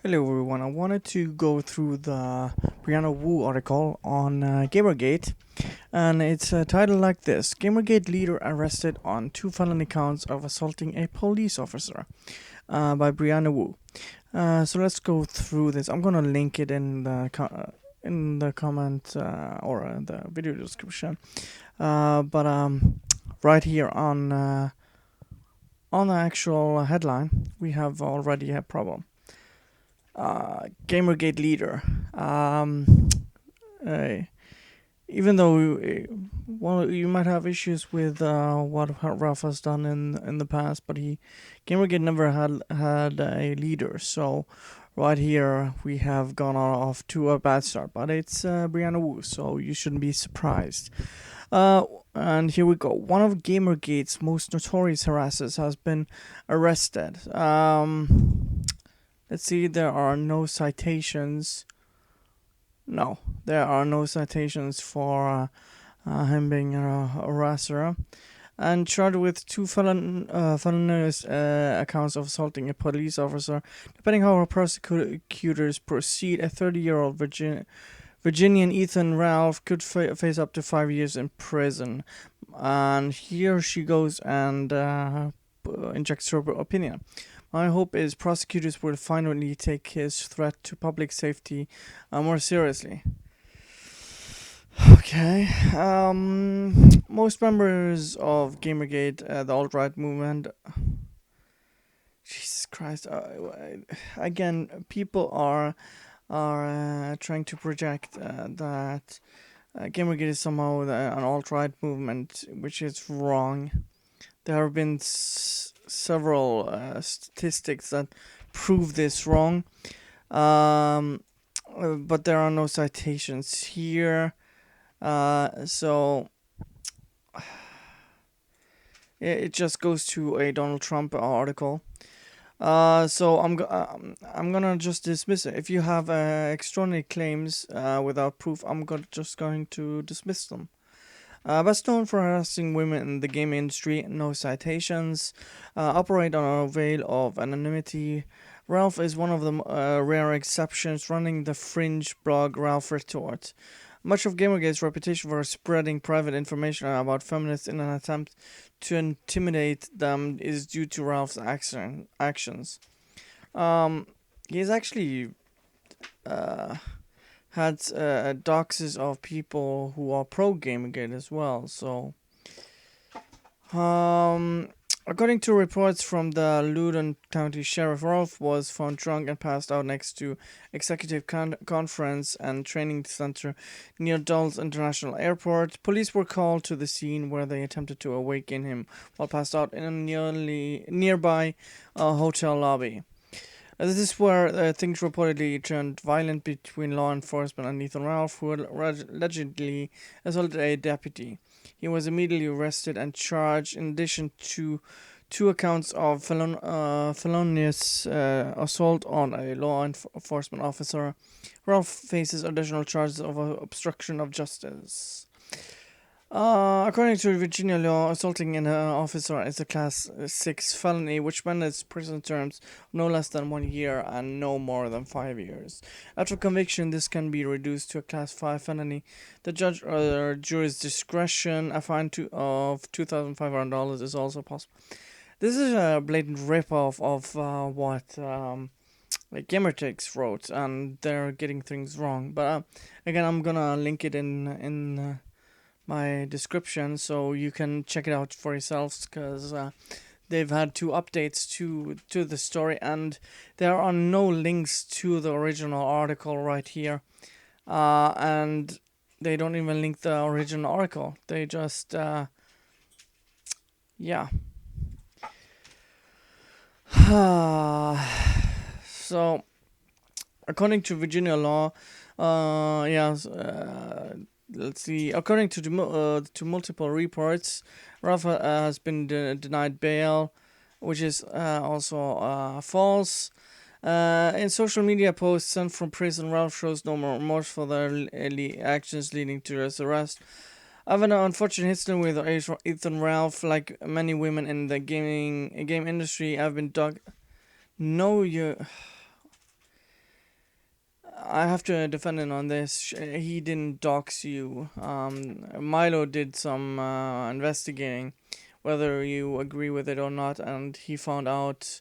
Hello everyone, I wanted to go through the Brianna Wu article on Gamergate, and it's titled like this: Gamergate leader arrested on 2 felony counts of assaulting a police officer, by Brianna Wu. So let's go through this. I'm gonna link it in the comment or the video description. But right here on the actual headline, we have already a problem. Gamergate leader. Uh, Even though well, you might have issues with what Ralph has done in the past, but Gamergate never had a leader. So right here we have gone off to a bad start. But it's Brianna Wu, so you shouldn't be surprised. Uh, and here we go. One of Gamergate's most notorious harassers has been arrested. Let's see, there are no citations. No, there are no citations for him being a harasser. And charged with felonious accounts of assaulting a police officer. Depending how our prosecutors proceed, a 30-year-old Virginian Ethan Ralph could face up to 5 years in prison. And here she goes and injects her opinion. My hope is prosecutors will finally take his threat to public safety more seriously. Okay. Most members of Gamergate, the alt-right movement. Jesus Christ. Again, people are trying to project that Gamergate is somehow an alt-right movement, which is wrong. There have been several statistics that prove this wrong, but there are no citations here. So it just goes to a Donald Trump article. So I'm gonna just dismiss it. If you have extraordinary claims without proof, I'm just going to dismiss them. Best known for harassing women in the game industry, no citations, operate on a veil of anonymity. Ralph is one of the rare exceptions, running the fringe blog Ralph Retort. Much of Gamergate's reputation for spreading private information about feminists in an attempt to intimidate them is due to Ralph's actions. He's actually had doxes of people who are pro Gamergate as well. So, according to reports from the Loudoun County Sheriff, Ralph was found drunk and passed out next to Executive Conference and Training Center near Dulles International Airport. Police were called to the scene where they attempted to awaken him while passed out in a nearby hotel lobby. This is where things reportedly turned violent between law enforcement and Ethan Ralph, who allegedly assaulted a deputy. He was immediately arrested and charged, in addition to 2 accounts of felonious assault on a law enforcement officer. Ralph faces additional charges of obstruction of justice. According to Virginia law, assaulting an officer is a Class 6 felony, which mandates prison terms of no less than 1 year and no more than 5 years. After conviction, this can be reduced to a Class 5 felony. The judge or jury's discretion, a fine of $2,500 is also possible. This is a blatant rip-off of what Gamergate wrote, and they're getting things wrong. But again, I'm gonna link it in my description so you can check it out for yourselves, because they've had 2 updates to the story, and there are no links to the original article right here, and they don't even link the original article. They just yeah. So according to Virginia law, let's see. According to multiple reports, Ralph has been denied bail, which is also false. In social media posts sent from prison, Ralph shows no more remorse for the actions leading to his arrest. I have an unfortunate history with Ethan Ralph. Like many women in the game industry, I've been dug. No, you. I have to defend him on this. He didn't dox you. Milo did some investigating, whether you agree with it or not, and he found out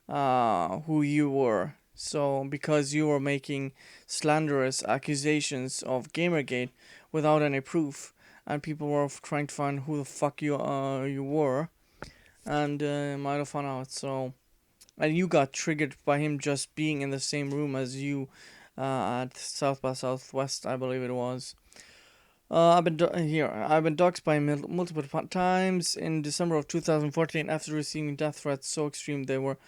who you were. So, because you were making slanderous accusations of Gamergate without any proof, and people were trying to find who the fuck you were, and Milo found out. So, and you got triggered by him just being in the same room as you at South by Southwest, I believe it was. I've been doxxed by multiple times in December of 2014 after receiving death threats so extreme they were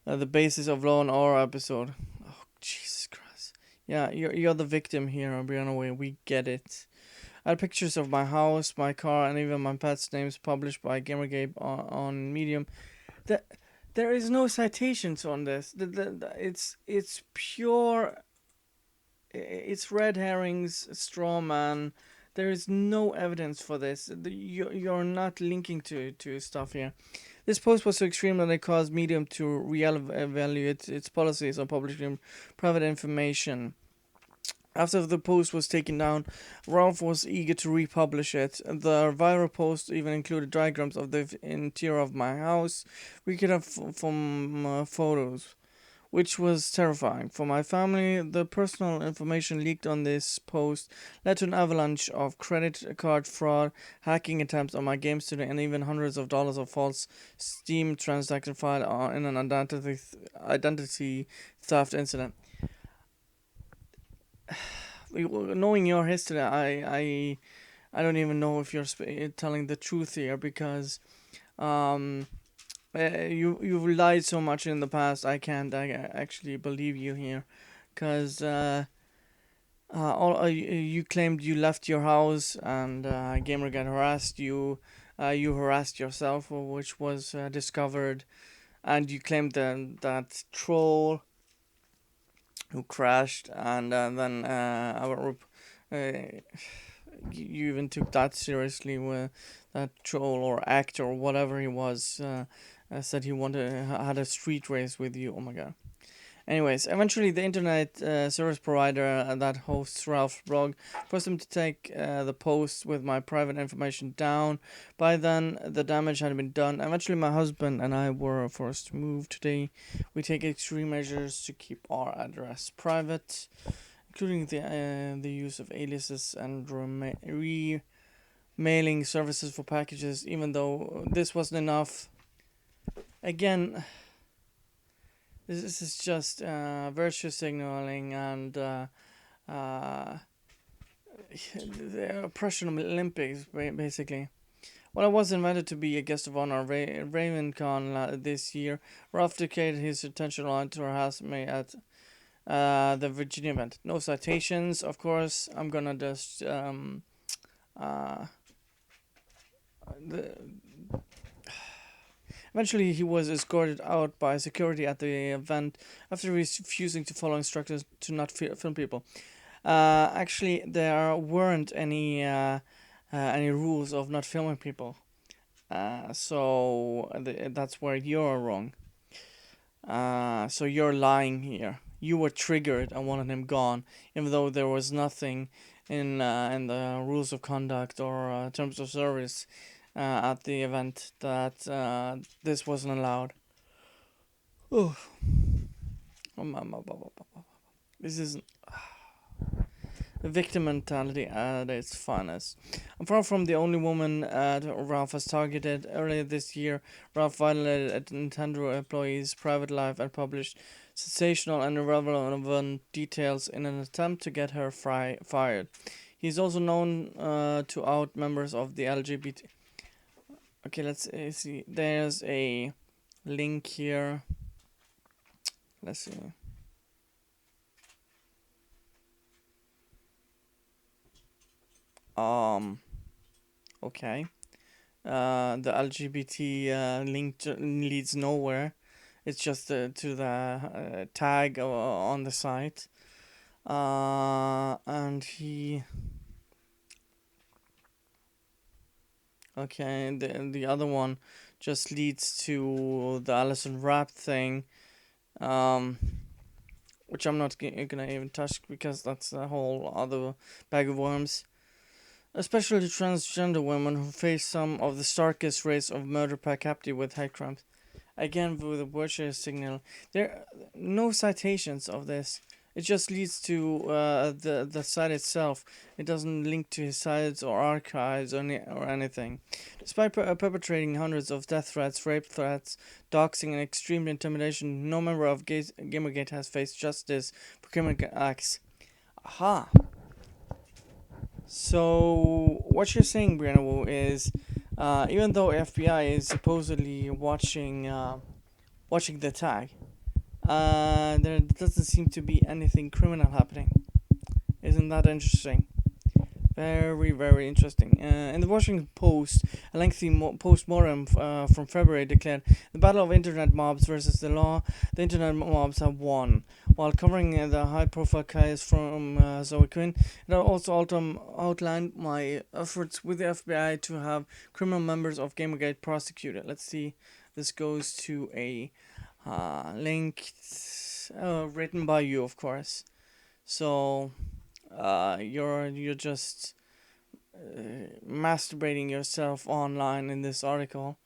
the basis of Law and Order episode. Oh, Jesus Christ. Yeah, you're the victim here, Brianna Wu. We get it. I had pictures of my house, my car, and even my pet's names published by Gamergate on Medium. The, there is no citations on this. It's pure. It's red herrings, straw man. There is no evidence for this. You're not linking to stuff here. This post was so extreme that it caused Medium to reevaluate its policies on publishing private information. After the post was taken down, Ralph was eager to republish it. The viral post even included diagrams of the interior of my house. We could have from photos, which was terrifying. For my family, the personal information leaked on this post led to an avalanche of credit card fraud, hacking attempts on my game studio, and even hundreds of dollars of false Steam transaction file in an identity theft incident. Knowing your history, I don't even know if you're telling the truth here because you've lied so much in the past. I actually believe you here, cause you claimed you left your house and gamer got harassed you. You harassed yourself, which was discovered, and you claimed that troll who crashed, and then you even took that seriously with that troll or actor or whatever he was. Said he had a street race with you. Oh my god. Anyways, eventually the internet service provider that hosts Ralph's blog forced him to take the post with my private information down. By then, the damage had been done. Eventually, my husband and I were forced to move. Today, we take extreme measures to keep our address private, including the use of aliases and remailing services for packages. Even though this wasn't enough, again, this is just virtue signaling and the oppression of Olympics, basically. When I was invited to be a guest of honor at RavenCon this year, Ralph dedicated his attention on to harass me at the Virginia event. No citations, of course. I'm gonna just the Eventually, he was escorted out by security at the event after refusing to follow instructions to not film people. Actually, there weren't any rules of not filming people. So that's where you're wrong. So you're lying here. You were triggered and wanted him gone, even though there was nothing in the rules of conduct or terms of service at the event that this wasn't allowed. Oh, this is the victim mentality at its finest. I'm far from the only woman Ralph has targeted. Earlier this year, Ralph violated a Nintendo employee's private life and published sensational and irrelevant details in an attempt to get her fired. He's also known to out members of the LGBT. Okay, let's see. There's a link here. Let's see. Okay. The LGBT link leads nowhere. It's just to the tag on the site. And he. Okay, the other one just leads to the Alison Rapp thing. which I'm not gonna even touch because that's a whole other bag of worms. Especially transgender women who face some of the starkest rates of murder per capita with hate crimes. Again, with a virtual signal, there are no citations of this. It just leads to the site itself. It doesn't link to his sites or archives or anything. Despite perpetrating hundreds of death threats, rape threats, doxing, and extreme intimidation, no member of Gamergate has faced justice for criminal acts. Aha! So what you're saying, Brianna Wu, is even though FBI is supposedly watching the tag, there doesn't seem to be anything criminal happening. Isn't that interesting? Very, very interesting. In the Washington Post, a lengthy post-mortem from February declared the battle of internet mobs versus the law. The internet mobs have won. While covering the high-profile case from Zoe Quinn, it also outlined my efforts with the FBI to have criminal members of Gamergate prosecuted. Let's see. This goes to a link written by you, of course. So you're just masturbating yourself online in this article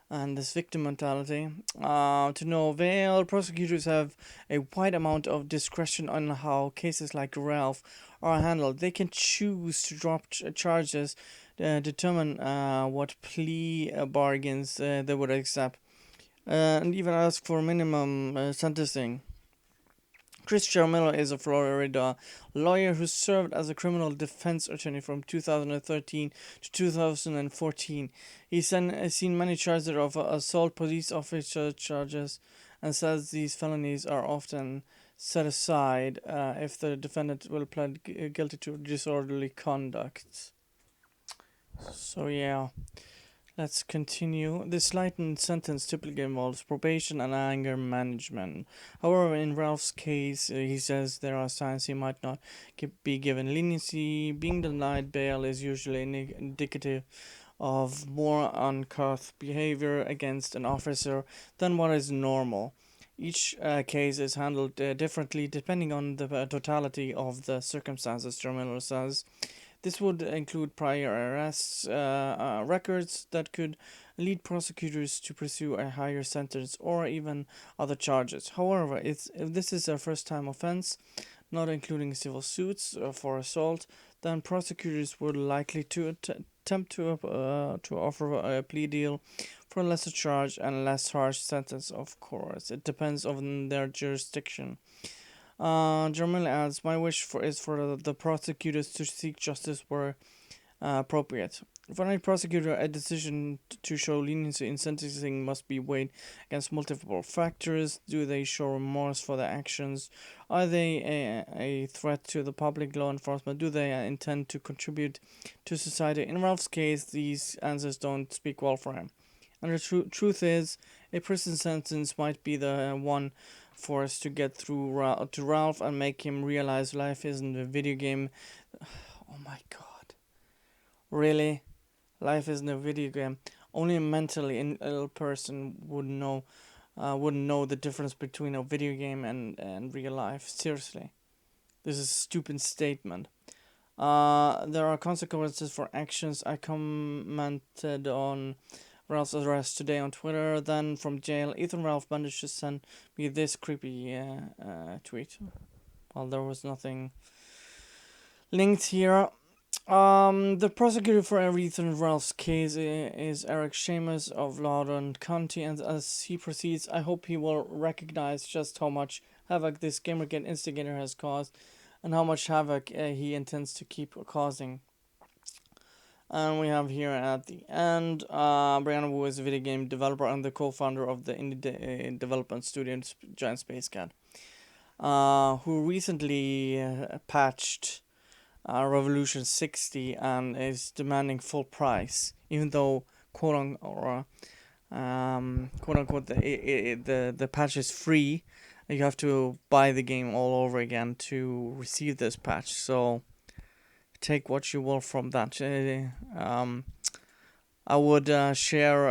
and this victim mentality. To no avail, prosecutors have a wide amount of discretion on how cases like Ralph are handled. They can choose to drop charges, determine what plea bargains they would accept, and even ask for minimum sentencing. Chris Miller is a Florida lawyer who served as a criminal defense attorney from 2013 to 2014. He's seen many charges of assault police officer charges and says these felonies are often set aside if the defendant will plead guilty to disorderly conduct. So yeah. Let's continue. This lightened sentence typically involves probation and anger management. However, in Ralph's case, he says there are signs he might not be given leniency. Being denied bail is usually indicative of more uncouth behavior against an officer than what is normal. Each case is handled differently depending on the totality of the circumstances, Miller says. This would include prior arrests, records that could lead prosecutors to pursue a higher sentence or even other charges. However, if this is a first time offense, not including civil suits for assault, then prosecutors would likely to attempt to offer a plea deal for a lesser charge and less harsh sentence. Of course, it depends on their jurisdiction. Germany adds, my wish is for the prosecutors to seek justice where appropriate. For any prosecutor, a decision to show leniency in sentencing must be weighed against multiple factors. Do they show remorse for their actions? Are they a threat to the public law enforcement? Do they intend to contribute to society? In Ralph's case, these answers don't speak well for him. And the truth is, a prison sentence might be the one for us to get through to Ralph and make him realize life isn't a video game. Oh my god. Really? Life isn't a video game. Only a mentally ill person wouldn't know the difference between a video game and real life. Seriously. This is a stupid statement. There are consequences for actions. I commented on Ralph's arrest today on Twitter. Then from jail, Ethan Ralph managed to send me this creepy tweet. Well, there was nothing linked here. The prosecutor for Ethan Ralph's case is Eric Seamus of Loudoun County, and as he proceeds, I hope he will recognize just how much havoc this Gamergate instigator has caused, and how much havoc he intends to keep causing. And we have here at the end, Brianna Wu is a video game developer and the co-founder of the indie development studio Giant Space Cat, who recently patched Revolution 60 and is demanding full price, even though quote unquote the patch is free. You have to buy the game all over again to receive this patch. So take what you will from that. I would share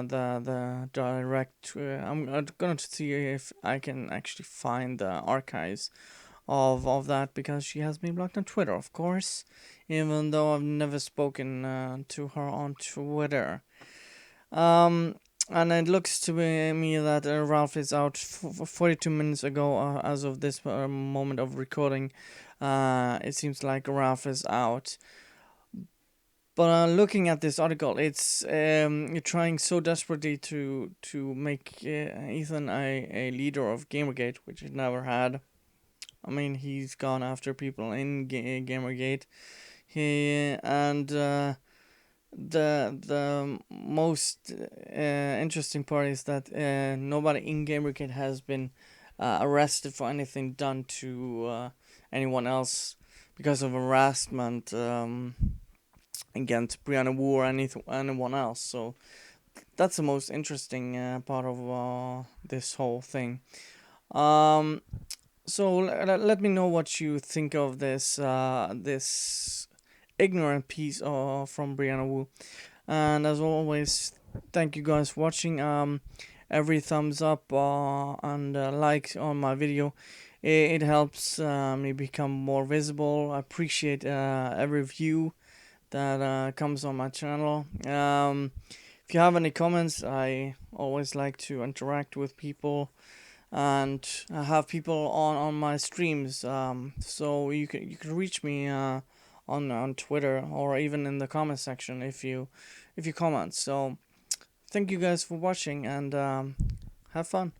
the direct. I'm gonna see if I can actually find the archives of that, because she has been blocked on Twitter, of course, even though I've never spoken to her on Twitter. Um, and it looks to me that Ralph is out 42 minutes ago, as of this moment of recording. It seems like Ralph is out. But looking at this article, it's you're trying so desperately to make Ethan a leader of Gamergate, which he never had. I mean, he's gone after people in Gamergate. He and the most interesting part is that nobody in Gamergate has been arrested for anything done to anyone else because of harassment against Brianna Wu or anyone else. So that's the most interesting part of this whole thing. Um, so let me know what you think of this ignorant piece from Brianna Wu. And as always, thank you guys for watching. Every thumbs up and like on my video, it helps me become more visible. I appreciate every view that comes on my channel. If you have any comments, I always like to interact with people and have people on my streams. So you can reach me on Twitter or even in the comment section if you comment. So thank you guys for watching, and have fun.